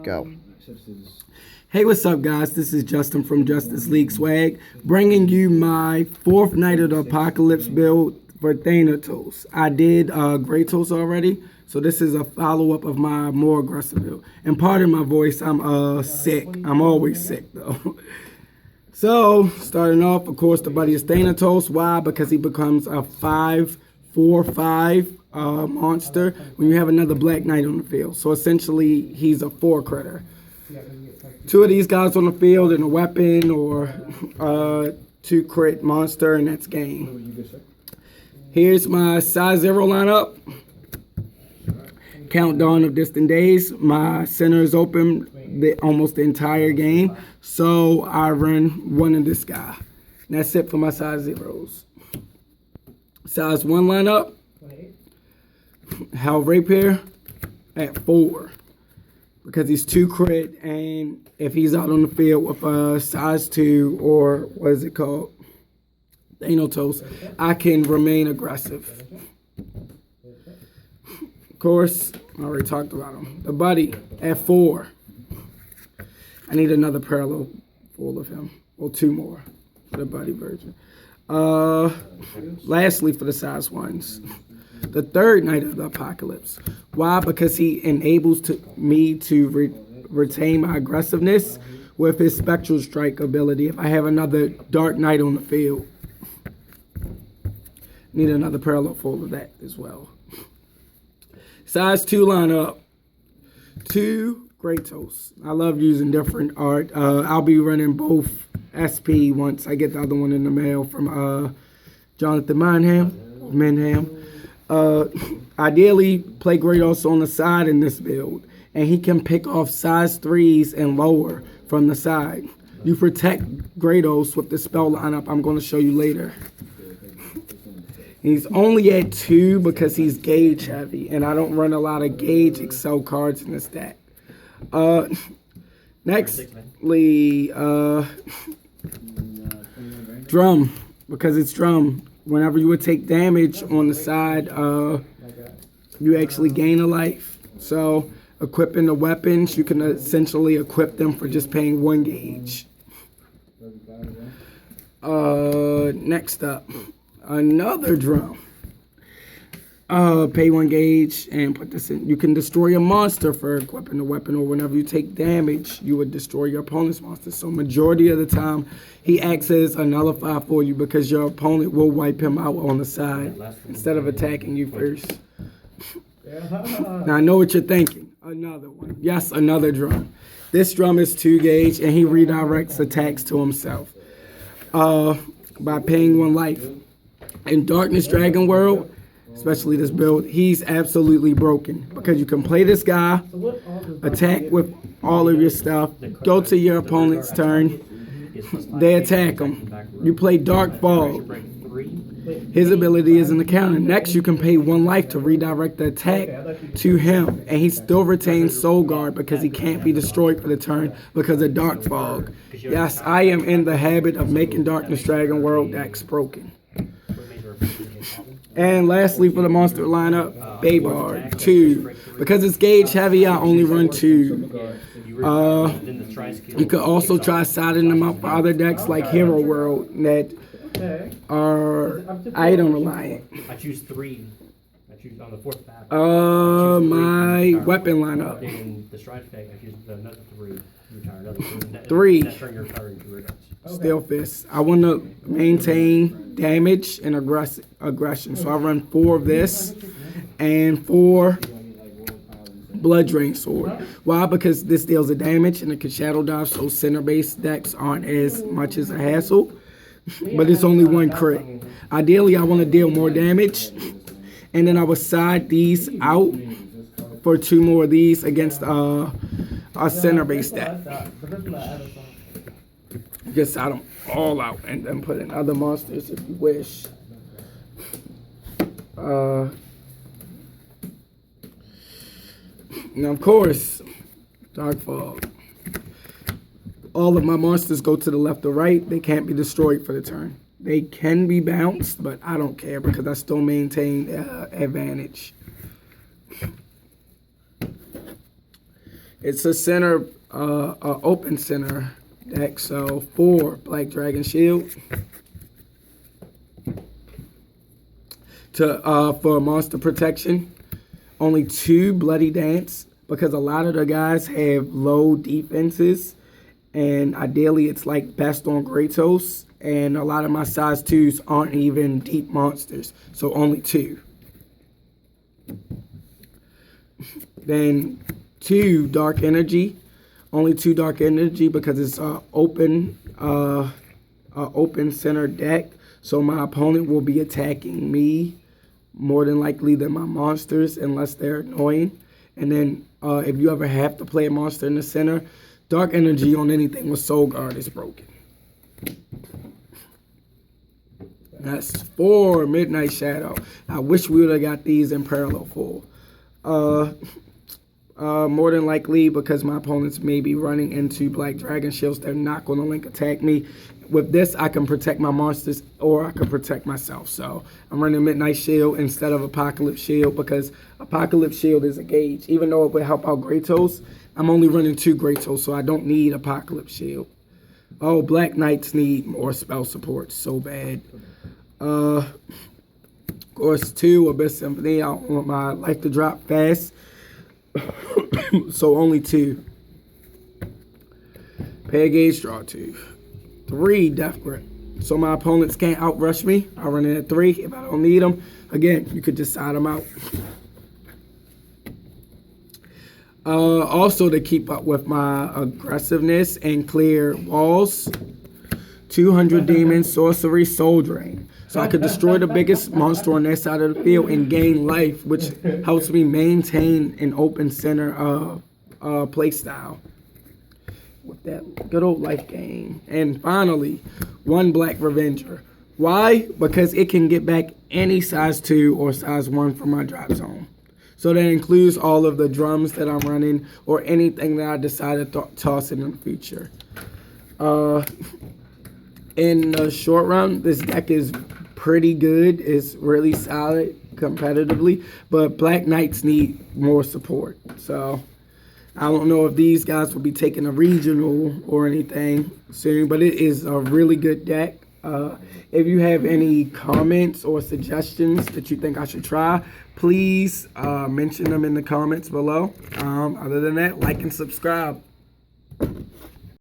Go. Hey, what's up, guys? This is Justin from Justice League Swag, bringing you my fourth Night of the Apocalypse build for Thanatos. I did Kratos already, so this is a follow-up of my more aggressive build. And pardon my voice, I'm sick. I'm always sick, though. So, starting off, of course, the buddy is Thanatos. Why? Because he becomes a 5/4/5 monster when you have another Black Knight on the field. So essentially, he's a 4 critter. 2 of these guys on the field and a weapon or 2 crit monster, and that's game. Here's my size 0 lineup. Countdown of Distant Days. My center is open almost the entire game, so I run one of this guy. And that's it for my size 0s. Size 1 lineup. Hal Rapier at 4. Because he's 2 crit, and if he's out on the field with a size 2 or what is it called? Thanatos, I can remain aggressive. Of course, I already talked about him. The buddy at 4. I need another parallel full of him. Well, 2 more for the buddy version. Lastly, for the size 1s. The third Night of the Apocalypse. Why? Because he enables me to retain my aggressiveness with his Spectral Strike ability if I have another Dark Knight on the field. Need another parallel full of that as well. Size 2 lineup. 2 Kratos. I love using different art. I'll be running both SP once I get the other one in the mail from Jonathan Menham. Ideally, play Kratos on the side in this build, and he can pick off size 3s and lower from the side. You protect Kratos with the spell lineup I'm going to show you later. He's only at 2 because he's gauge heavy, and I don't run a lot of gauge Excel cards in this deck. Nextly, Drum, because it's Drum. Whenever you would take damage on the side, you actually gain a life. So, equipping the weapons, you can essentially equip them for just paying 1 gauge. Next up, another Drum. Pay 1 gauge and put this in. You can destroy a monster for equipping the weapon, or whenever you take damage, you would destroy your opponent's monster. So majority of the time, he acts as a nullifier for you because your opponent will wipe him out on the side instead of attacking you first. Now I know what you're thinking. Another one. Yes, another Drum. This Drum is 2 gauge and he redirects attacks to himself by paying 1 life. In Darkness Dragon World, especially this build, he's absolutely broken because you can play this guy, attack with all of your stuff, go to your opponent's turn, they attack him. You play Dark Fog. His ability is in the counter. Next, you can pay 1 life to redirect the attack to him, and he still retains Soul Guard because he can't be destroyed for the turn because of Dark Fog. Yes, I am in the habit of making Darkness Dragon World decks broken. And lastly, for the monster lineup, Baybard 2. Because it's gauge heavy, I only run 2. You could also try siding them up for other decks like Hero World that are item reliant. I choose 3. I choose on the 4th path. My weapon lineup. In the stride effect, I choose another 3. Retire another 3. That turn your card into a Steel Fist. I want to maintain damage and aggression. So I run 4 of this and 4 Blood Drain Sword. Why? Because this deals a damage and it can shadow dive, so center-based decks aren't as much as a hassle. But it's only 1 crit. Ideally, I want to deal more damage. And then I would side these out for 2 more of these against a center-based deck. Just side them all out and then put in other monsters if you wish. Now, of course, Dark Fog. All of my monsters go to the left or right. They can't be destroyed for the turn. They can be bounced, but I don't care because I still maintain advantage. It's a center, open center deck. So 4 Black Dragon Shield. For monster protection. Only 2 Bloody Dance, because a lot of the guys have low defenses, and ideally it's like best on Kratos, and a lot of my size 2s aren't even deep monsters, so only 2. Then 2 Dark Energy, only 2 Dark Energy because it's open center deck, so my opponent will be attacking me more than likely than my monsters unless they're annoying. And then if you ever have to play a monster in the center, Dark Energy on anything with Soul Guard is broken. That's 4 Midnight Shadow. I wish we would have got these in parallel full. More than likely, because my opponents may be running into Black Dragon Shields, they're not going to link attack me. With this, I can protect my monsters, or I can protect myself. So I'm running Midnight Shield instead of Apocalypse Shield, because Apocalypse Shield is a gauge. Even though it would help out Kratos, I'm only running 2 Kratos, so I don't need Apocalypse Shield. Oh, Black Knights need more spell support so bad. Of course, 2 Abyss Symphony. I don't want my life to drop fast. So only 2. Pay a gauge, draw 2. 3 Death Grip. So my opponents can't outrush me. I run in at 3. If I don't need them, again, you could just side them out. Also, to keep up with my aggressiveness and clear walls, 200 Demon Sorcery Soul Drain. So I could destroy the biggest monster on that side of the field and gain life, which helps me maintain an open center play style with that good old life gain. And finally, 1 Black Revenger. Why? Because it can get back any size 2 or size 1 from my drop zone. So that includes all of the drums that I'm running or anything that I decide to toss in the future. In the short run, this deck is pretty good. It's really solid competitively, but Black Knights need more support. So I don't know if these guys will be taking a regional or anything soon, but it is a really good deck. If you have any comments or suggestions that you think I should try, please mention them in the comments below. Other than that, like and subscribe.